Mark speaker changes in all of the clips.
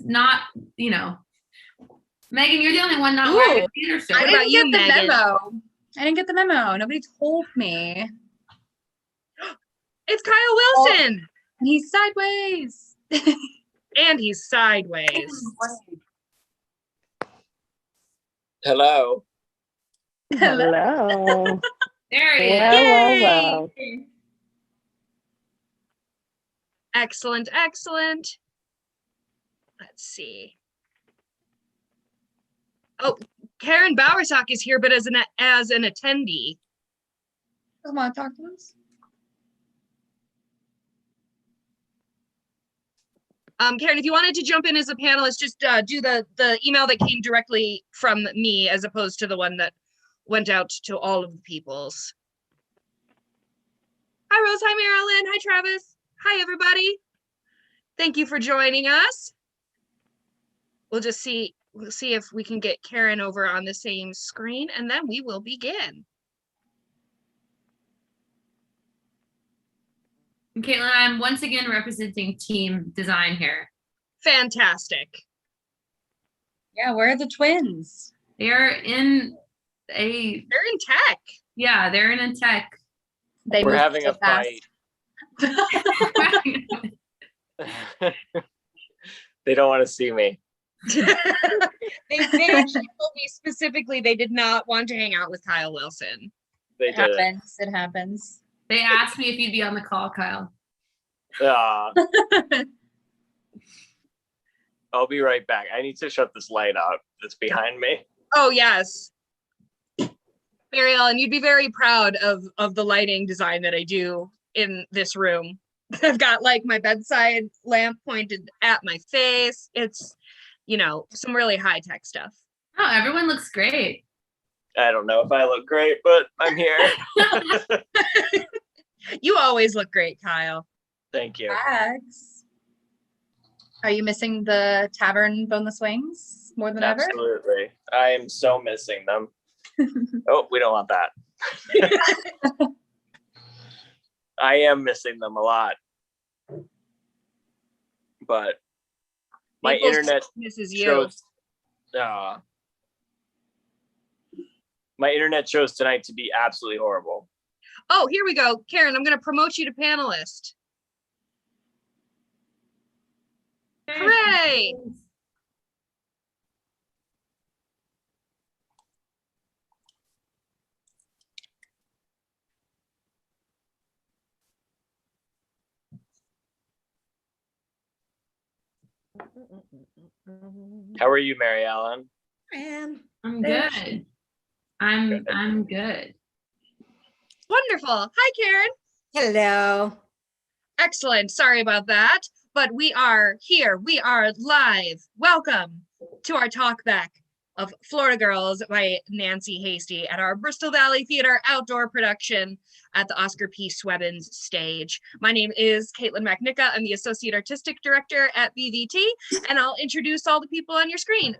Speaker 1: not, Megan, you're the only one not wearing a theater shirt.
Speaker 2: What about you, Megan? I didn't get the memo. Nobody told me.
Speaker 3: It's Kyle Wilson.
Speaker 2: And he's sideways.
Speaker 3: And he's sideways.
Speaker 4: Hello.
Speaker 1: There he is.
Speaker 5: Hello.
Speaker 3: Excellent, excellent. Let's see. Oh, Karen Bowersock is here, but as an attendee.
Speaker 2: Doesn't want to talk to us.
Speaker 3: Karen, if you wanted to jump in as a panelist, just do the email that came directly from me as opposed to the one that went out to all of the peoples. Hi, Rose. Hi, Marilyn. Hi, Travis. Hi, everybody. Thank you for joining us. We'll see if we can get Karen over on the same screen, and then we will begin.
Speaker 1: Caitlin, I'm once again representing team design here.
Speaker 3: Fantastic.
Speaker 2: Yeah, where are the twins?
Speaker 1: They're in
Speaker 3: tech.
Speaker 1: Yeah, they're in tech.
Speaker 4: We're having a fight. They don't want to see me.
Speaker 3: They actually told me specifically they did not want to hang out with Kyle Wilson.
Speaker 2: It happens.
Speaker 1: They asked me if you'd be on the call, Kyle.
Speaker 4: I'll be right back. I need to shut this light up that's behind me.
Speaker 3: Oh, yes. Mary Ellen, you'd be very proud of the lighting design that I do in this room. I've got like my bedside lamp pointed at my face. It's, some really high-tech stuff.
Speaker 1: Oh, everyone looks great.
Speaker 4: I don't know if I look great, but I'm here.
Speaker 3: You always look great, Kyle.
Speaker 4: Thank you.
Speaker 2: Thanks. Are you missing the tavern boneless wings more than ever?
Speaker 4: Absolutely. I am so missing them. Oh, we don't want that. I am missing them a lot. But my internet shows my internet shows tonight to be absolutely horrible.
Speaker 3: Oh, here we go. Karen, I'm going to promote you to panelist. Hooray!
Speaker 4: How are you, Mary Ellen?
Speaker 1: I'm good. I'm good.
Speaker 3: Wonderful. Hi, Karen.
Speaker 5: Hello.
Speaker 3: Excellent. Sorry about that, but we are here. We are live. Welcome to our Talkback of Florida Girls by Nancy Hasty at our Bristol Valley Theater outdoor production at the Oscar P. Swebbins stage. My name is Caitlin McNicka. I'm the Associate Artistic Director at BVT, and I'll introduce all the people on your screen.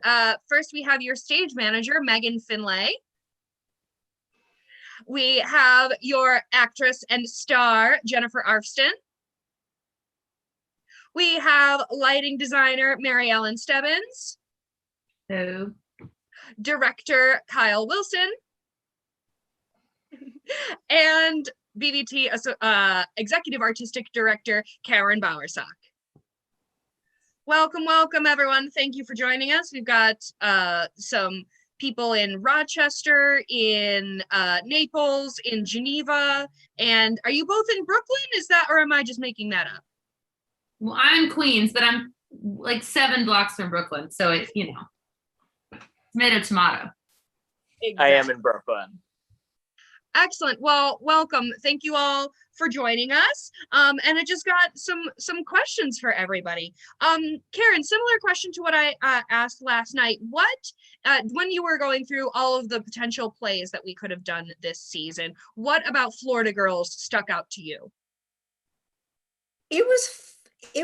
Speaker 3: First, we have your stage manager, Megan Finlay. We have your actress and star, Jennifer Arfston. We have lighting designer, Mary Ellen Stebbins.
Speaker 1: Hello.
Speaker 3: Director, Kyle Wilson. And BVT Executive Artistic Director, Karen Bowersock. Welcome, welcome, everyone. Thank you for joining us. We've got some people in Rochester, in Naples, in Geneva, and are you both in Brooklyn? Is that, or am I just making that up?
Speaker 1: Well, I'm in Queens, but I'm like 7 blocks from Brooklyn, so it's, tomato, tomato.
Speaker 3: Exactly.
Speaker 4: I am in Brooklyn.
Speaker 3: Excellent. Well, welcome. Thank you all for joining us. And I just got some questions for everybody. Karen, similar question to what I asked last night. What, when you were going through all of the potential plays that we could have done this season, what about Florida Girls stuck out to you?
Speaker 5: It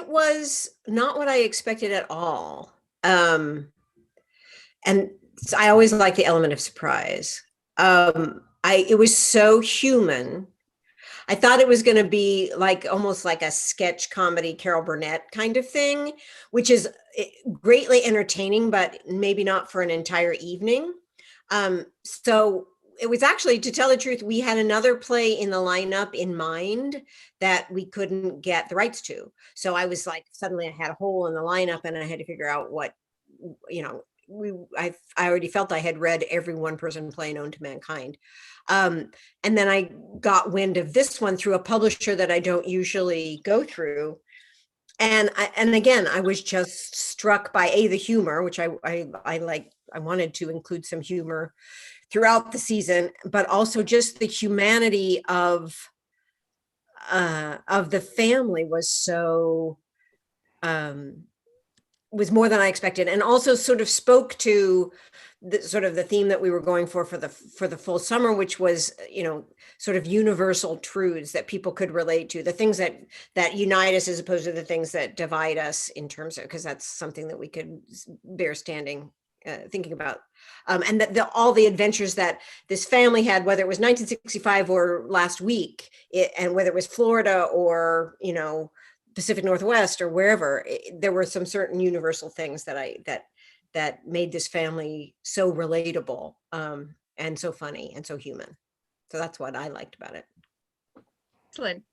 Speaker 5: was not what I expected at all. And I always like the element of surprise. It was so human. I thought it was going to be like almost like a sketch comedy Carol Burnett kind of thing, which is greatly entertaining, but maybe not for an entire evening. So it was actually, to tell the truth, we had another play in the lineup in mind that we couldn't get the rights to. So I was like, suddenly I had a hole in the lineup and I had to figure out what, I already felt I had read every one person play known to mankind. And then I got wind of this one through a publisher that I don't usually go through. And again, I was just struck by the humor, which I like. I wanted to include some humor throughout the season, but also just the humanity of the family was so was more than I expected, and also sort of spoke to the sort of the theme that we were going for the full summer, which was, sort of universal truths that people could relate to, the things that unite us as opposed to the things that divide us, in terms of, because that's something that we could bear standing thinking about, and that all the adventures that this family had, whether it was 1965 or last week, and whether it was Florida or Pacific Northwest or wherever, there were some certain universal things that made this family so relatable, and so funny and so human. So that's what I liked about it.
Speaker 3: Excellent.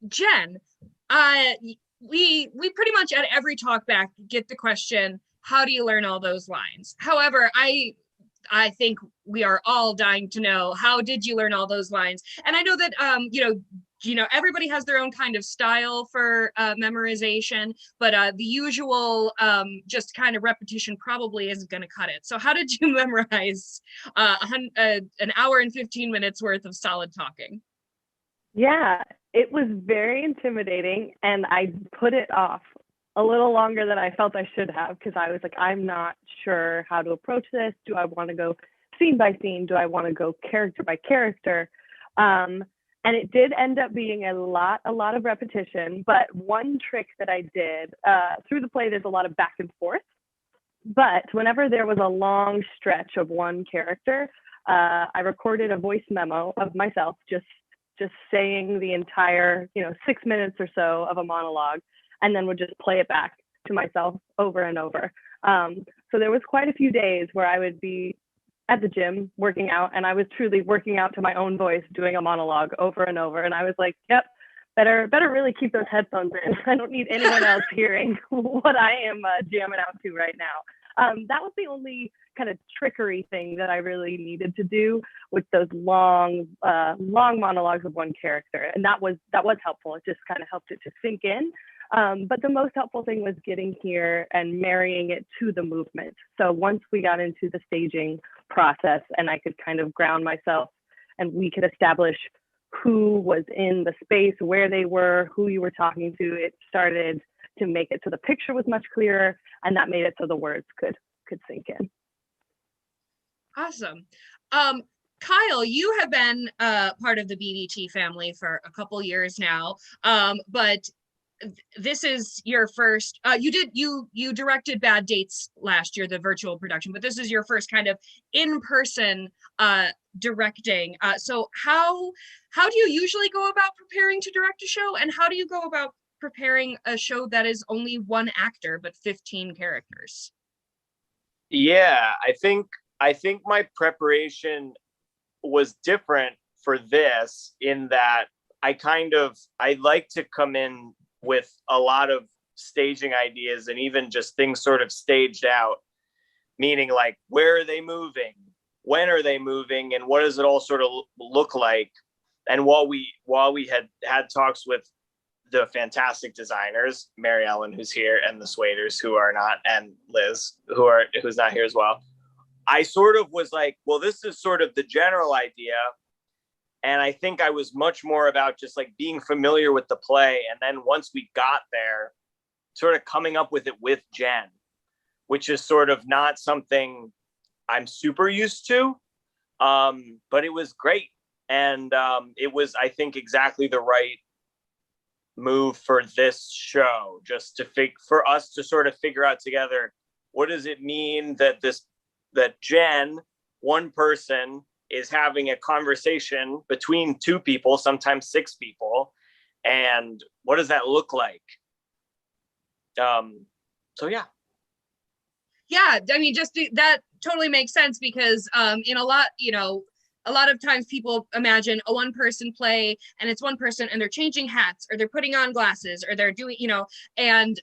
Speaker 3: Jen, we pretty much at every talkback get the question, how do you learn all those lines? However, I think we are all dying to know, how did you learn all those lines? And I know that everybody has their own kind of style for memorization, but the usual just kind of repetition probably isn't going to cut it. So how did you memorize an hour and 15 minutes worth of solid talking?
Speaker 6: Yeah, it was very intimidating, and I put it off a little longer than I felt I should have, because I was like, I'm not sure how to approach this. Do I want to go scene by scene? Do I want to go character by character? And it did end up being a lot of repetition. But one trick that I did through the play, there's a lot of back and forth. But whenever there was a long stretch of one character, I recorded a voice memo of myself just saying the entire 6 minutes or so of a monologue, and then would just play it back to myself over and over. So there was quite a few days where I would be at the gym working out, and I was truly working out to my own voice, doing a monologue over and over. And I was like, yep, better really keep those headphones in. I don't need anyone else hearing what I am jamming out to right now. That was the only kind of trickery thing that I really needed to do with those long monologues of one character. And that was helpful. It just kind of helped it to sink in. But the most helpful thing was getting here and marrying it to the movement. So once we got into the staging process and I could kind of ground myself and we could establish who was in the space, where they were, who you were talking to, it started to make it so the picture was much clearer, and that made it so the words could sink in.
Speaker 3: Awesome. Kyle, you have been part of the BDT family for a couple years now, but this is your first, you directed Bad Dates last year, the virtual production, but this is your first kind of in-person directing. So how do you usually go about preparing to direct a show, and how do you go about preparing a show that is only one actor but 15 characters?
Speaker 4: Yeah, I think my preparation was different for this, in that I like to come in with a lot of staging ideas, and even just things sort of staged out, meaning like, where are they moving? When are they moving? And what does it all sort of look like? And while we had talks with the fantastic designers, Mary Ellen, who's here, and the Swaders, who are not, and Liz, who's not here as well, I sort of was like, well, this is sort of the general idea. And I think I was much more about just like being familiar with the play. And then once we got there, sort of coming up with it with Jen, which is sort of not something I'm super used to. But it was great. And it was, I think, exactly the right move for this show, just for us to sort of figure out together, what does it mean that Jen, one person, is having a conversation between two people, sometimes six people. And what does that look like? So yeah.
Speaker 3: Yeah, I mean, that totally makes sense because in a lot, a lot of times people imagine a one person play and it's one person and they're changing hats or they're putting on glasses or they're doing, and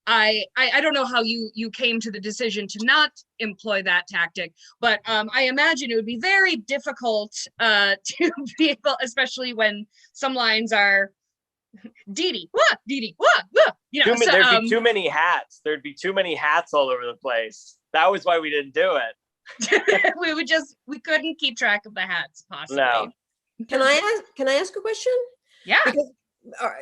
Speaker 3: I don't know how you came to the decision to not employ that tactic, but I imagine it would be very difficult to be able, especially when some lines are Dee Dee, what? Dee Dee, what?
Speaker 4: There'd be too many hats. There'd be too many hats all over the place. That was why we didn't do it.
Speaker 3: we couldn't keep track of the hats possibly.
Speaker 4: No.
Speaker 5: Can I ask a question?
Speaker 3: Yeah.
Speaker 5: Because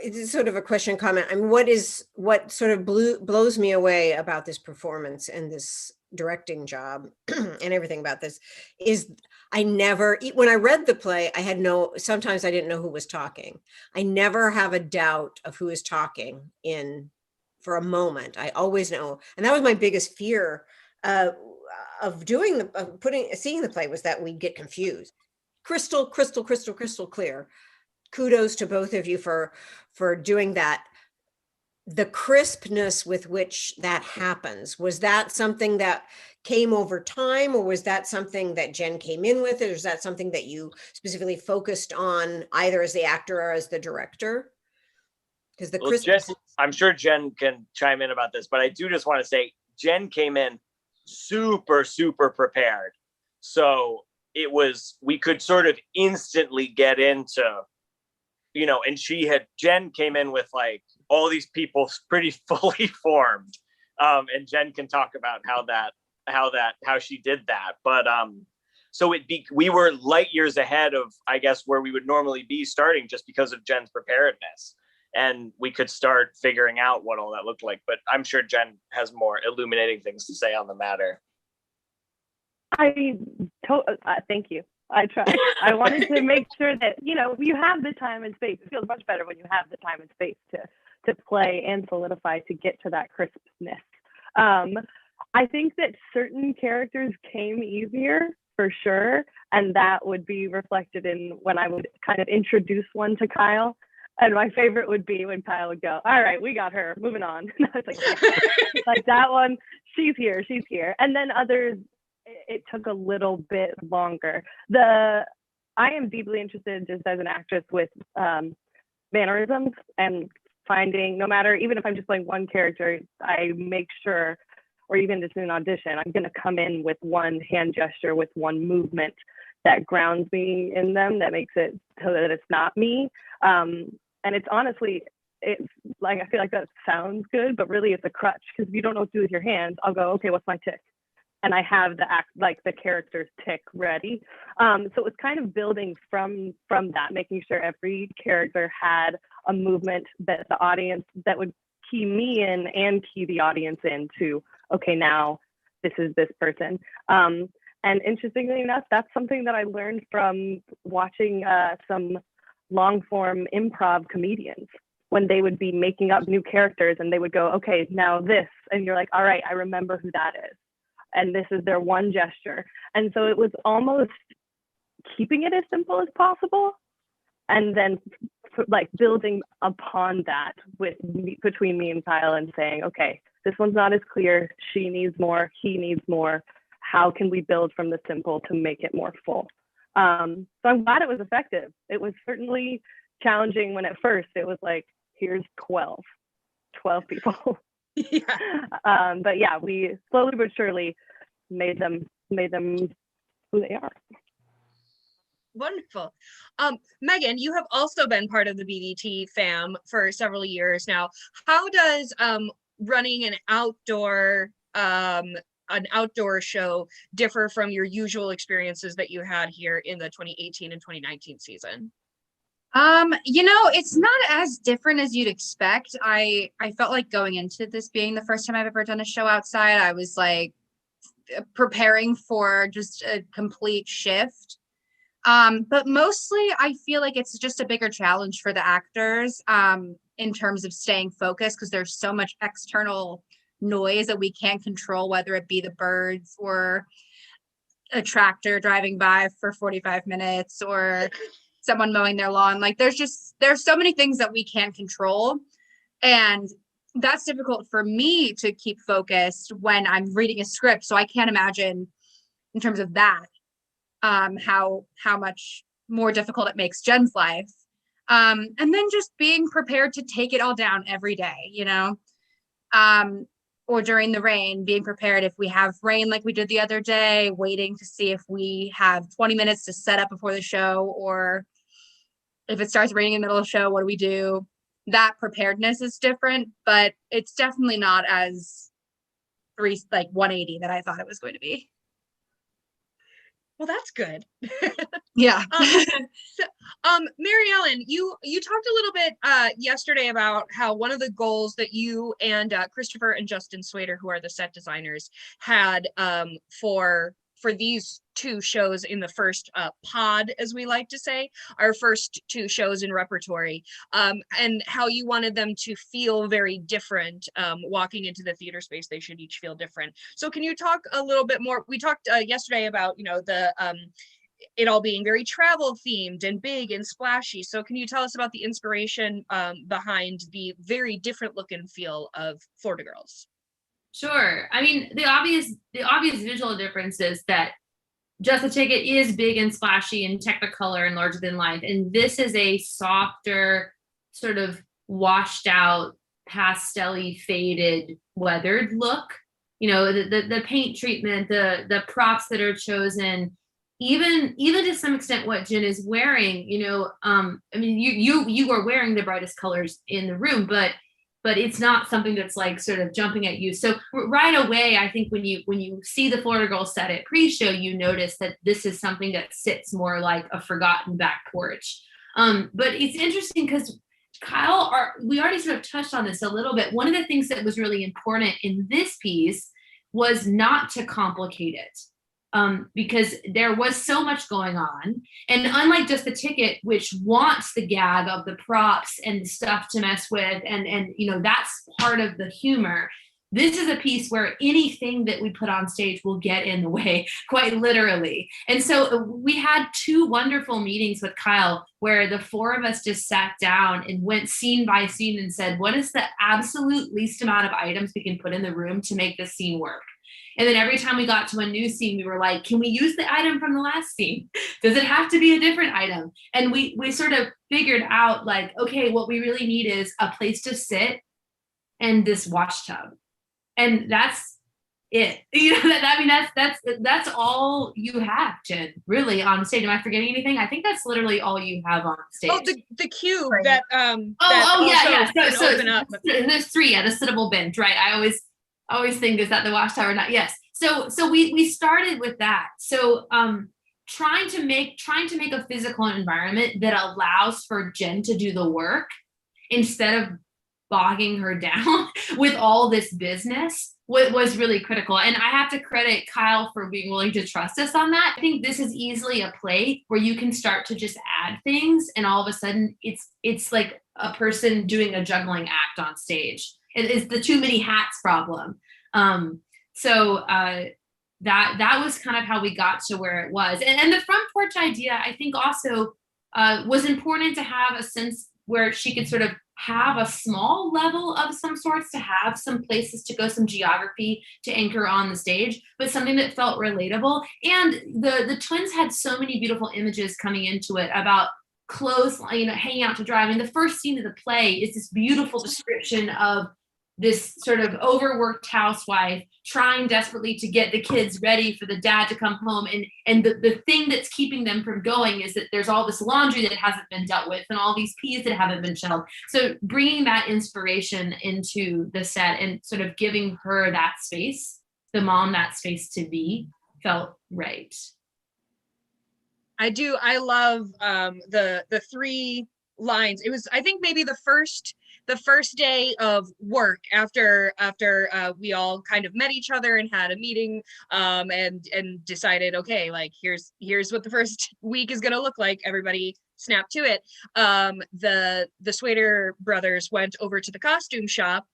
Speaker 5: it's sort of a question comment. I mean, what sort of blows me away about this performance and this directing job and everything about this is when I read the play, sometimes I didn't know who was talking. I never have a doubt of who is talking for a moment. I always know. And that was my biggest fear of seeing the play, was that we'd get confused. Crystal clear. Kudos to both of you for doing that. The crispness with which that happens, was that something that came over time, or was that something that Jen came in with, or is that something that you specifically focused on either as the actor or as the director? Because
Speaker 4: I'm sure Jen can chime in about this, but I do just want to say Jen came in super, super prepared. So we could sort of instantly get into, and Jen came in with like all these people pretty fully formed. And Jen can talk about how she did that. But so we were light years ahead of, I guess, where we would normally be starting, just because of Jen's preparedness. And we could start figuring out what all that looked like. But I'm sure Jen has more illuminating things to say on the matter.
Speaker 6: Thank you. I tried. I wanted to make sure that, you have the time and space. It feels much better when you have the time and space to play and solidify to get to that crispness. I think that certain characters came easier for sure. And that would be reflected in when I would kind of introduce one to Kyle. And my favorite would be when Kyle would go, all right, we got her, moving on. I was like, yeah. Like that one, she's here. And then others, it took a little bit longer. I am deeply interested, just as an actress, with mannerisms and finding, no matter, even if I'm just playing one character, I make sure, or even just in an audition, I'm going to come in with one hand gesture, with one movement that grounds me in them, that makes it so that it's not me. And it's honestly, it's like, I feel like that sounds good, but really it's a crutch, because if you don't know what to do with your hands, I'll go, okay, what's my tick? And I have the character's tick ready. So it's kind of building from that, making sure every character had a movement that the audience, that would key me in and key the audience in to, okay, now this is this person. And interestingly enough, that's something that I learned from watching some long form improv comedians, when they would be making up new characters and they would go, okay, now this, and you're like, all right, I remember who that is. And this is their one gesture. And so it was almost keeping it as simple as possible, and then like building upon that between me and Kyle, and saying, okay, this one's not as clear. She needs more, he needs more. How can we build from the simple to make it more full? So I'm glad it was effective. It was certainly challenging when at first it was like, here's 12 people. Yeah. But yeah, we slowly but surely made them who they are.
Speaker 3: Wonderful. Megan, you have also been part of the BDT fam for several years now. How does running an outdoor show differ from your usual experiences that you had here in the 2018 and 2019 season?
Speaker 7: It's not as different as you'd expect. I felt like going into this being the first time I've ever done a show outside, I was like preparing for just a complete shift. But mostly I feel like it's just a bigger challenge for the actors in terms of staying focused, because there's so much external noise that we can't control, whether it be the birds or a tractor driving by for 45 minutes or someone mowing their lawn. Like there's so many things that we can't control. And that's difficult for me to keep focused when I'm reading a script. So I can't imagine in terms of that, how much more difficult it makes Jen's life. And then just being prepared to take it all down every day, you know, or during the rain, being prepared if we have rain like we did the other day, waiting to see if we have 20 minutes to set up before the show, or if it starts raining in the middle of the show, what do we do? That preparedness is different, but it's definitely not as 180 that I thought it was going to be.
Speaker 3: Well, that's good.
Speaker 7: Yeah.
Speaker 3: Mary Ellen, you talked a little bit yesterday about how one of the goals that you and Christopher and Justin Swader, who are the set designers, had for these two shows in the first pod, as we like to say, our first two shows in repertory, and how you wanted them to feel very different. Walking into the theater space, they should each feel different. So can you talk a little bit more? We talked yesterday about, you know, the it all being very travel themed and big and splashy. So can you tell us about the inspiration behind the very different look and feel of Florida Girls?
Speaker 1: Sure. I mean, the obvious visual difference is that Just a Ticket is big and splashy and technicolor and larger than life. And this is a softer, sort of washed out, pastel-y, faded, weathered look. You know, the paint treatment, the props that are chosen, even to some extent what Jen is wearing, you know, I mean, you are wearing the brightest colors in the room, but it's not something that's like sort of jumping at you. So right away, I think when you see the Florida Girls set at pre-show, you notice that this is something that sits more like a forgotten back porch. But it's interesting because Kyle, we already sort of touched on this a little bit. One of the things that was really important in this piece was not to complicate it. Because there was so much going on. And unlike Just the Ticket, which wants the gag of the props and the stuff to mess with, and you know, that's part of the humor, this is a piece where anything that we put on stage will get in the way, quite literally. And so we had two wonderful meetings with Kyle where the four of us just sat down and went scene by scene and said, what is the absolute least amount of items we can put in the room to make this scene work? And then every time we got to a new scene, we were like, can we use the item from the last scene? Does it have to be a different item? And we sort of figured out like, okay, what we really need is a place to sit and this wash tub. And that's it. You know, I mean, that's all you have, Jen, really, on stage. Am I forgetting anything? I think that's literally all you have on stage.
Speaker 3: Oh, the cube
Speaker 7: Right.
Speaker 3: that
Speaker 1: yeah. So
Speaker 3: open up.
Speaker 1: there's three, the sittable bench, right? I always think, is that the wash tower or not? Yes. So we started with that. So trying to make a physical environment that allows for Jen to do the work instead of bogging her down with all this business was really critical. And I have to credit Kyle for being willing to trust us on that. I think this is easily a play where you can start to just add things and all of a sudden it's like a person doing a juggling act on stage. It is the too many hats problem. So that was kind of how we got to where it was. And the front porch idea, I think also was important to have a sense where she could sort of have a small level of some sorts, to have some places to go, some geography to anchor on the stage, but something that felt relatable. And the twins had so many beautiful images coming into it about clothes, you know, hanging out to dry. I mean, the first scene of the play is this beautiful description of this sort of overworked housewife trying desperately to get the kids ready for the dad to come home. And the thing that's keeping them from going is that there's all this laundry that hasn't been dealt with and all these peas that haven't been shelled. So bringing that inspiration into the set and sort of giving her that space, the mom that space to be, felt right.
Speaker 3: I do. I love the three lines. It was, I think, maybe the first day of work after we all kind of met each other and had a meeting and decided, okay, like here's what the first week is gonna look like. Everybody snap to it. The Swader brothers went over to the costume shop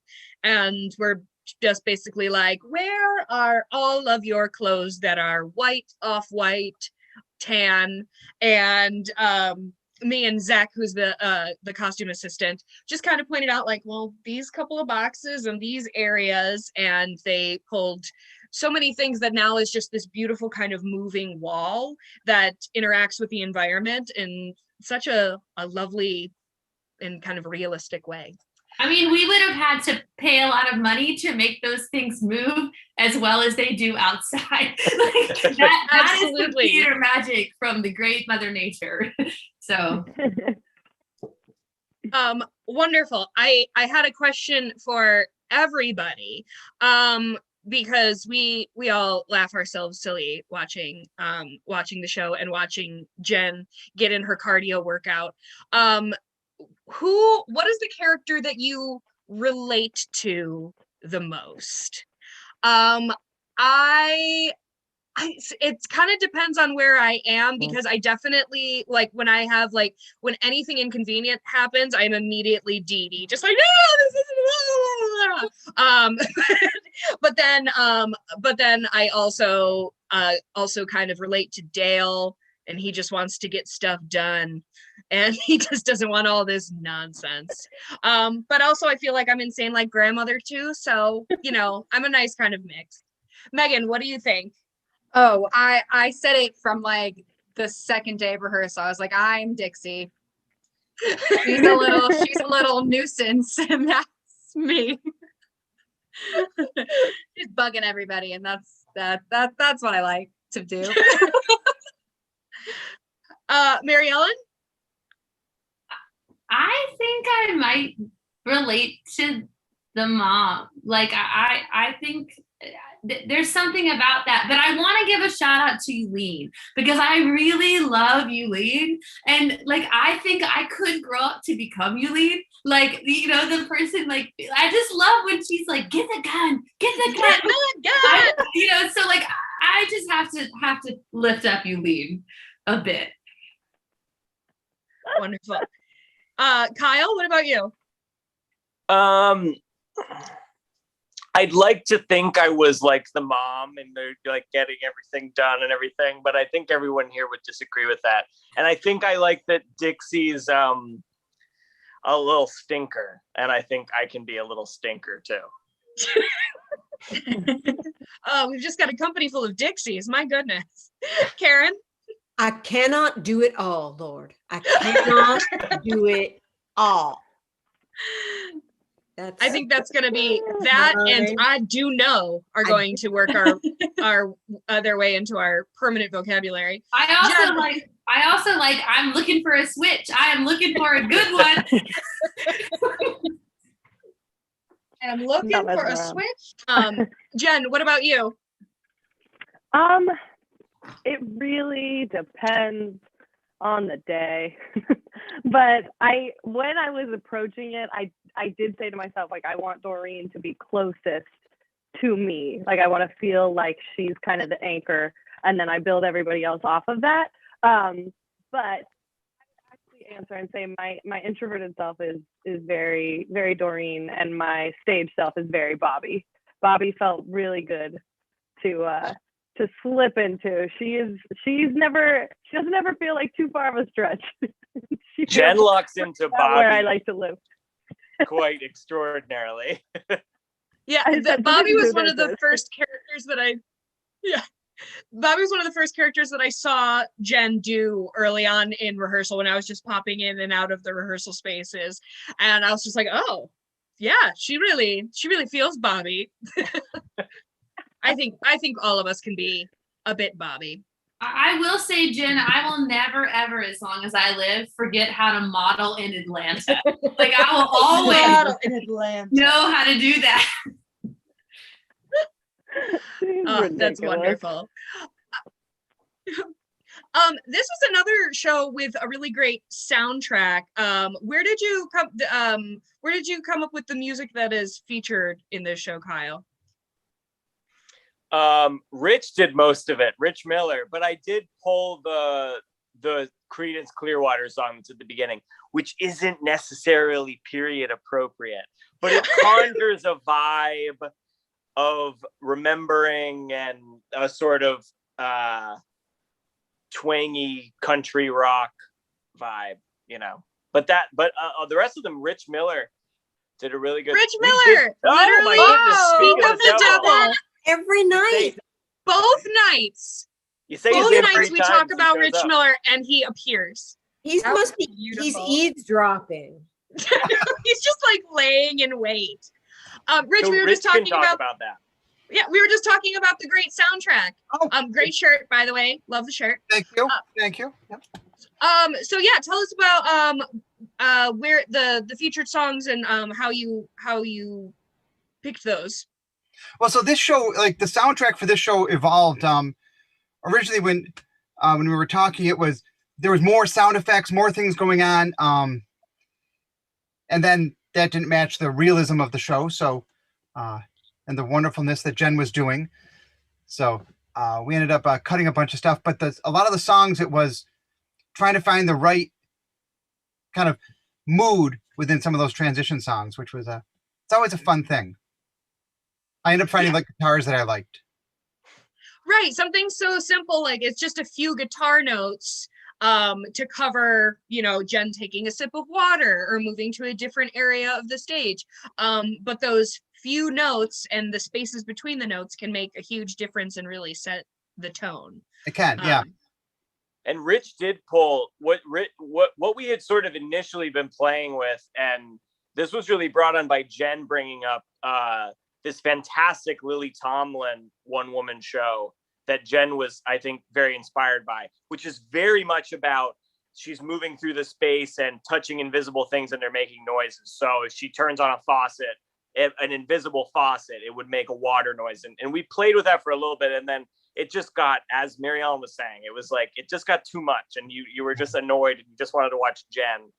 Speaker 3: and were just basically like, where are all of your clothes that are white, off-white, tan? And me and Zach, who's the costume assistant, just kind of pointed out like, well, these couple of boxes and these areas, and they pulled so many things that now is just this beautiful kind of moving wall that interacts with the environment in such a lovely and kind of realistic way.
Speaker 1: I mean, we would have had to pay a lot of money to make those things move as well as they do outside. Like, that is the theater magic from the great Mother Nature. So
Speaker 3: wonderful. I had a question for everybody. Because we all laugh ourselves silly watching the show and watching Jen get in her cardio workout. What is the character that you relate to the most? It kind of depends on where I am, because I definitely, like, when anything inconvenient happens, I'm immediately Dee Dee, just like, no, this isn't. But then I also kind of relate to Dale, and he just wants to get stuff done, and he just doesn't want all this nonsense. But also I feel like I'm insane like grandmother too, so I'm a nice kind of mix. Megan, what do you think?
Speaker 7: Oh, I said it from like the second day of rehearsal. I was like, I'm Dixie. She's a little nuisance, and that's me. She's bugging everybody, and that's what I like to do.
Speaker 3: Mary Ellen?
Speaker 1: I think I might relate to the mom. Like, I think there's something about that, but I want to give a shout out to Yulene, because I really love Yulene, and like I think I could grow up to become Yulene, like the person, like I just love when she's like, get the gun. So like I just have to lift up Yulene a bit.
Speaker 3: Wonderful. Kyle, what about you?
Speaker 4: I'd like to think I was like the mom and they're like getting everything done and everything, but I think everyone here would disagree with that. And I think I like that Dixie's a little stinker, and I think I can be a little stinker too.
Speaker 3: We've just got a company full of Dixies. My goodness. Karen?
Speaker 5: I cannot do it all, Lord. I cannot do it all.
Speaker 3: I think that's going to be that, and I do know are going to work their way into our permanent vocabulary.
Speaker 1: I also like I'm looking for a switch. I am looking for a good one.
Speaker 3: I'm looking for a switch. Jen, what about you?
Speaker 6: It really depends on the day. But when I was approaching it, I did say to myself, like, I want Doreen to be closest to me. Like, I want to feel like she's kind of the anchor, and then I build everybody else off of that. But I actually answer and say my introverted self is very, very Doreen, and my stage self is very Bobby. Bobby felt really good to slip into. She doesn't ever feel like too far of a stretch.
Speaker 4: Jen locks into Bobby.
Speaker 6: Where I like to live.
Speaker 4: Quite extraordinarily.
Speaker 3: Yeah, Bobby was one of the first characters that Bobby was one of the first characters that I saw Jen do early on in rehearsal, when I was just popping in and out of the rehearsal spaces, and I was just like, oh yeah, she really feels Bobby. I think all of us can be a bit Bobby.
Speaker 1: I will say, Jen, I will never, ever, as long as I live, forget how to model in Atlanta. Like, I will always know how to do that.
Speaker 3: Oh, that's wonderful. This was another show with a really great soundtrack. Where did you come up with the music that is featured in this show, Kyle?
Speaker 4: Rich did most of it, Rich Miller, but I did pull the Creedence Clearwater songs at the beginning, which isn't necessarily period appropriate, but it conjures a vibe of remembering and a sort of twangy country rock vibe, you know. But the rest of them, Rich Miller did a really good.
Speaker 3: Rich
Speaker 4: we
Speaker 3: Miller,
Speaker 4: did- oh my
Speaker 3: literally
Speaker 4: goodness!
Speaker 3: speak
Speaker 4: Speak
Speaker 3: of the devil.
Speaker 5: Every
Speaker 4: You
Speaker 5: night.
Speaker 4: say,
Speaker 3: Both nights.
Speaker 4: you say
Speaker 3: Both
Speaker 4: his name
Speaker 3: nights
Speaker 4: 3
Speaker 3: we
Speaker 4: times,
Speaker 3: talk
Speaker 4: he
Speaker 3: about
Speaker 4: shows
Speaker 3: Rich
Speaker 4: up.
Speaker 3: Miller and he appears.
Speaker 5: He's
Speaker 7: That
Speaker 5: must
Speaker 7: was
Speaker 5: be he's
Speaker 7: beautiful.
Speaker 5: eavesdropping.
Speaker 3: He's just like laying in wait. Rich,
Speaker 4: So
Speaker 3: we were
Speaker 4: Rich
Speaker 3: just talking
Speaker 4: can talk
Speaker 3: about
Speaker 4: that.
Speaker 3: yeah, we were just talking about the great soundtrack.
Speaker 8: Oh.
Speaker 3: Great shirt, by the way. Love the shirt.
Speaker 8: Thank you. Thank you. Yep.
Speaker 3: So yeah, tell us about where the featured songs and how you picked those.
Speaker 8: Well, so this show, like the soundtrack for this show evolved. Originally when we were talking, there was more sound effects, more things going on. And then that didn't match the realism of the show. So, and the wonderfulness that Jen was doing. So we ended up cutting a bunch of stuff, but a lot of the songs, it was trying to find the right kind of mood within some of those transition songs, which was it's always a fun thing. I ended up finding like guitars that I liked.
Speaker 3: Right, something so simple like it's just a few guitar notes to cover, you know, Jen taking a sip of water or moving to a different area of the stage. But those few notes and the spaces between the notes can make a huge difference and really set the tone.
Speaker 8: It can, yeah.
Speaker 4: And Rich did pull what we had sort of initially been playing with, and this was really brought on by Jen bringing up this fantastic Lily Tomlin one-woman show that Jen was, I think, very inspired by, which is very much about she's moving through the space and touching invisible things and they're making noises. So if she turns on a faucet, an invisible faucet, it would make a water noise. And we played with that for a little bit, and then it just got, as Mary Ellen was saying, it was like, it just got too much, and you were just annoyed and you just wanted to watch Jen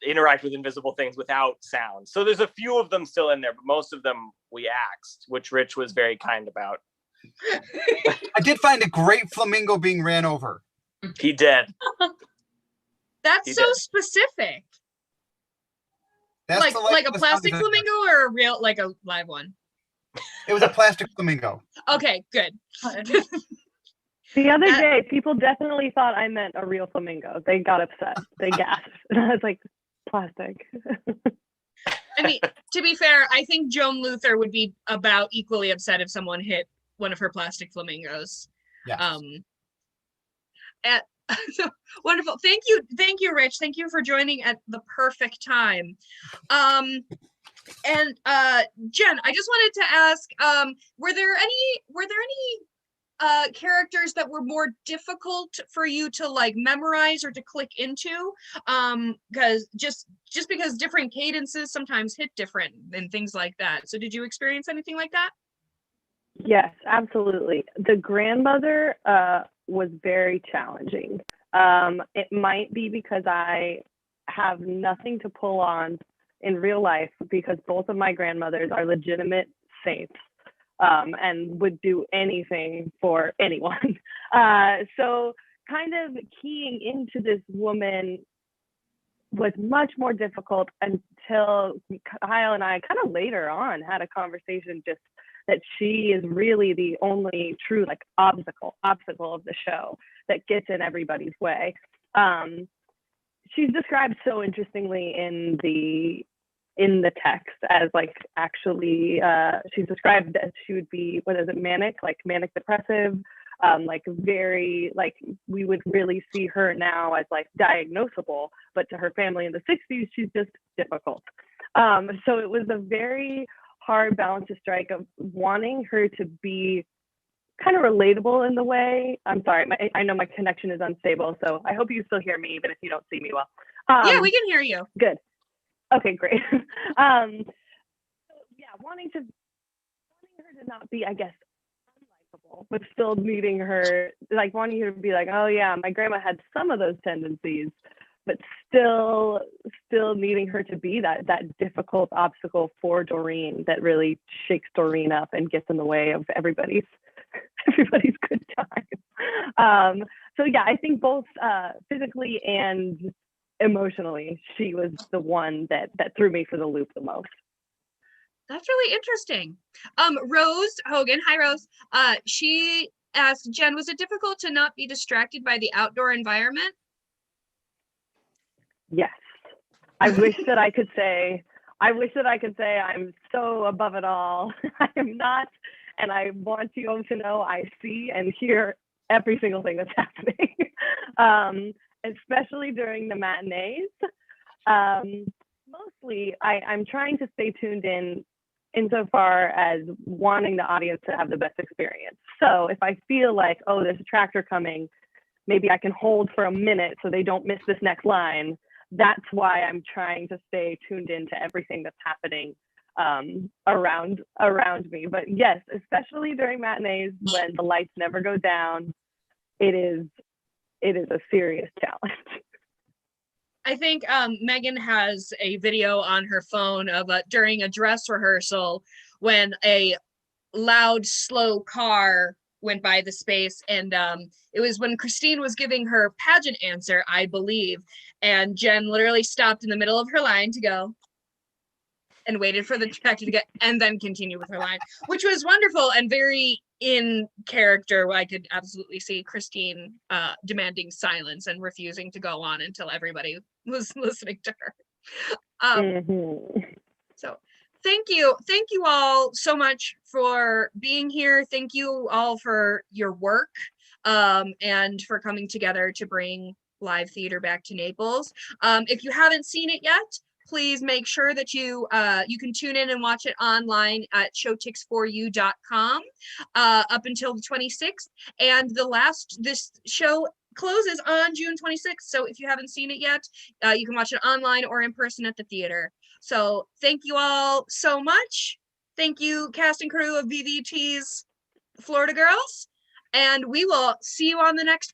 Speaker 4: interact with invisible things without sound. So there's a few of them still in there, but most of them we axed, which Rich was very kind about.
Speaker 8: I did find a great flamingo being ran over.
Speaker 4: He did.
Speaker 3: That's
Speaker 4: He
Speaker 3: so
Speaker 4: did.
Speaker 3: specific.
Speaker 8: That's
Speaker 3: Like a
Speaker 8: the
Speaker 3: plastic
Speaker 8: sound effect.
Speaker 3: flamingo or a real, like a live one?
Speaker 8: It was a plastic flamingo.
Speaker 3: Okay, good.
Speaker 6: The other
Speaker 3: That-
Speaker 6: day, people definitely thought I meant a real flamingo. They got upset. They gasped. And I was like, plastic.
Speaker 3: I mean, to be fair, I think Joan Luther would be about equally upset if someone hit one of her plastic flamingos.
Speaker 8: Yeah.
Speaker 3: So wonderful. Thank you, Rich. Thank you for joining at the perfect time. And Jen, I just wanted to ask, were there any characters that were more difficult for you to like memorize or to click into? Because just because different cadences sometimes hit different and things like that. So did you experience anything like that?
Speaker 6: Yes, absolutely. The grandmother was very challenging. It might be because I have nothing to pull on in real life because both of my grandmothers are legitimate saints and would do anything for anyone. So kind of keying into this woman was much more difficult until Kyle and I kind of later on had a conversation just that she is really the only true like obstacle of the show that gets in everybody's way. She's described so interestingly in the text as like actually she's described as she would be, what is it, manic depressive, like very, like we would really see her now as like diagnosable, but to her family in the 60s she's just difficult. So it was a very hard balance to strike of wanting her to be kind of relatable in the way. I'm sorry, I know my connection is unstable, so I hope you still hear me, even if you don't see me well.
Speaker 3: Yeah, we can hear you.
Speaker 6: Good. Okay, great. Yeah, wanting her to not be, I guess, unlikable, but still needing her, like wanting her to be like, oh yeah, my grandma had some of those tendencies, but still needing her to be that difficult obstacle for Doreen that really shakes Doreen up and gets in the way of everybody's good time. So yeah, I think both physically and emotionally, she was the one that threw me for the loop the most.
Speaker 3: That's really interesting. Rose Hogan, hi Rose. She asked, Jen, was it difficult to not be distracted by the outdoor environment?
Speaker 6: Yes. I wish that I could say I'm so above it all. I am not. And I want you to know I see and hear every single thing that's happening, especially during the matinees. Mostly, I'm trying to stay tuned in insofar as wanting the audience to have the best experience. So if I feel like, oh, there's a tractor coming, maybe I can hold for a minute so they don't miss this next line. That's why I'm trying to stay tuned into everything that's happening around me. But yes, especially during matinees when the lights never go down, it is a serious challenge.
Speaker 3: I think Megan has a video on her phone of during a dress rehearsal when a loud, slow car went by the space, and it was when Christine was giving her pageant answer, I believe, and Jen literally stopped in the middle of her line to go and waited for the tractor to get, and then continue with her line, which was wonderful and very in character. I could absolutely see Christine demanding silence and refusing to go on until everybody was listening to her. So thank you all so much for being here. Thank you all for your work and for coming together to bring live theater back to Naples. If you haven't seen it yet, please make sure that you can tune in and watch it online at showtix4u.com up until the 26th. And this show closes on June 26th. So if you haven't seen it yet, you can watch it online or in person at the theater. So thank you all so much. Thank you, cast and crew of VVT's Florida Girls. And we will see you on the next